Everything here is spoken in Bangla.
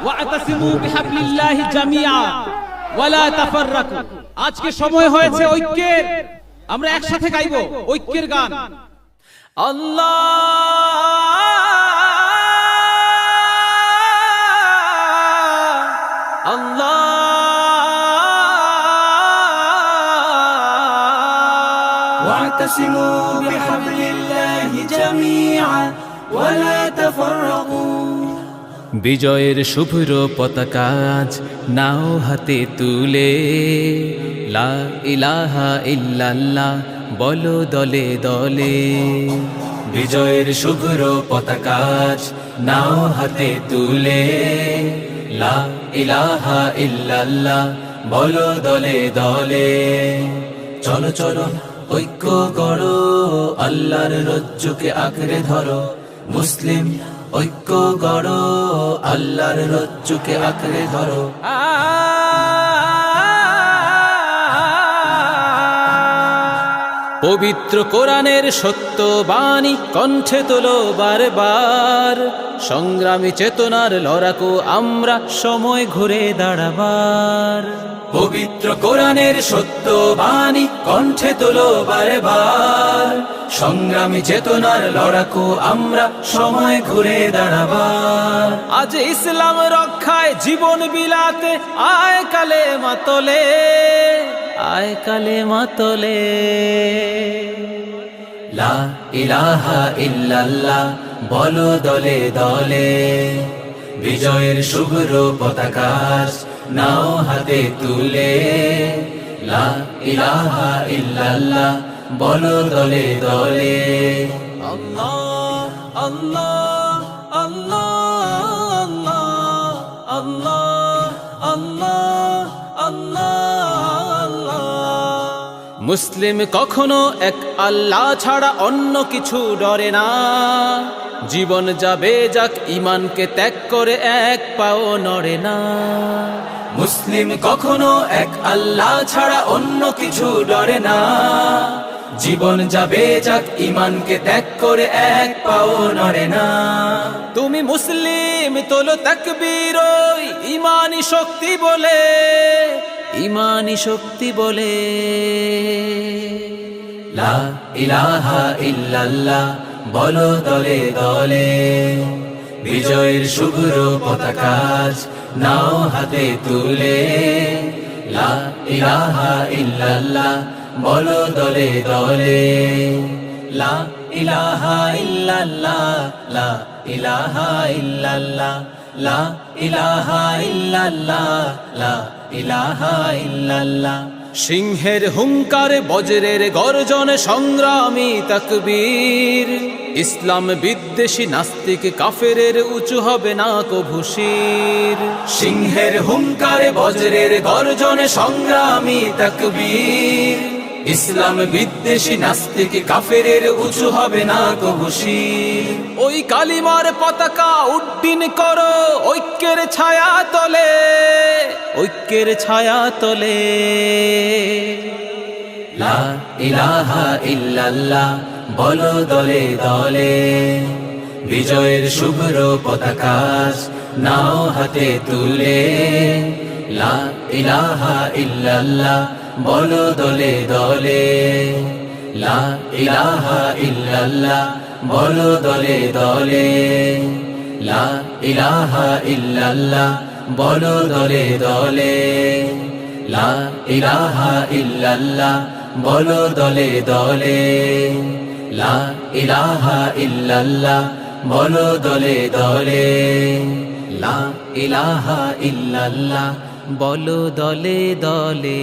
ওয়াতাসিমু বিহাবলিল্লাহি জামিআ ওয়ালা তাফাররাকু। আজকে সময় হয়েছে ঐক্যের, আমরা একসাথে গাইবো ঐক্যের গান। আল্লাহ আল্লাহ ওয়াতাসিমু বিহাবলিল্লাহি জামিআ ওয়ালা তাফাররাকু। বিজয়ের শুভ্র পতাকা আজ নাও হাতে তুলে, লা ইলাহা ইল্লাল্লাহ বলো দলে দলে। বিজয়ের শুভ্র পতাকা আজ নাও হাতে তুলে, লা ইলাহা ইল্লাল্লাহ বলো দলে দলে। চলো চলো ঐক্য করো, আল্লাহর রজ্জুকে আঁকড়ে ধরো। মুসলিম ঐক্য গড়ো, আল্লাহর রজ্জুকে আঁকড়ে ধরো। পবিত্র কোরআনের সত্য বাণী কণ্ঠে তোলো বারবার, সংগ্রামী চেতনার লড়াকু আমরা সময় ঘুরে দাঁড়াবার। পবিত্র কোরআনের সত্য বাণী কণ্ঠে তোলো বারবার, সংগ্রামী চেতনার লড়াকু আমরা সময় ঘুরে দাঁড়াবার। আজ ইসলাম রক্ষায় জীবন বিলাতে আয় কালেমা তোলে, আয় কালেমা তোলে। লা ইলাহা ইল্লাল্লাহ বলো দলে দলে। বিজয়ের শুভ্র পতাকা নাও হাতে তুলে, লা ইলাহা ইল্লাল্লাহ বলো দলে দলে। আল্লাহ আল্লাহ আল্লাহ আল্লাহ আল্লাহ আল্লাহ। মুসলিম কখনো এক আল্লাহ ছাড়া অন্য কিছু ডরে না, জীবন যাবে যাক ঈমানকে ত্যাগ করে এক পাও নড়ে না। মুসলিম কখনো এক আল্লাহ ছাড়া অন্য কিছু ডরে না, জীবন যাবে যাক ঈমানকে ত্যাগ করে এক পাও নড়ে না। তুমি মুসলিম তোলো তাকবীর ওই ঈমানি শক্তি বলে, ঈমানি শক্তি বলে। লা ইলাহা ইল্লাল্লাহ বলো দলে দলে। বিজয়ের শুভ্র পতাকা নাও হাতে তুলে, লা ইলাহা ইল্লাল্লাহ বলো দলে দলে। লা ইলাহা ইল্লাল্লাহ লা ইলাহা ইল্লাল্লাহ লা ইলাহা ইল্লাল্লাহ লা ইলাহা ইল্লাল্লাহ। সিংহের হুঙ্কার বজ্রের গর্জন সংগ্রামী তাকবীর, ইসলাম বিদ্বেষী নাস্তিক কাফেরের উঁচু হবে না কভু শির। সিংহের হুঙ্কার বজ্রের গর্জন সংগ্রামী তাকবীর, ইসলাম বিদ্বেষী নাস্তিক কাফেরের উঁচু হবে না কভু শির। ওই কালিমার পতাকা উড্ডীন করো ঐক্যের ছায়া তলে, ঐক্যের ছায়া তলে। লা ইলাহা ইল্লাল্লাহ বলো দলে দলে। বিজয়ের শুভ্র পতাকা নাও হাতে তুলে, লা ইলাহা ইল্লাল্লাহ বলো দলে দলে। লা ইলাহা ইল্লাল্লাহ বলো দলে দলে। লা ইলাহা ইল্লাল্লাহ বলো দলে দলে। লা ইলাহা ইল্লাল্লাহ বলো দলে দলে। লা ইলাহা ইল্লাল্লাহ বলো দলে দলে। লা ইলাহা ইল্লাল্লাহ বলো দলে দলে।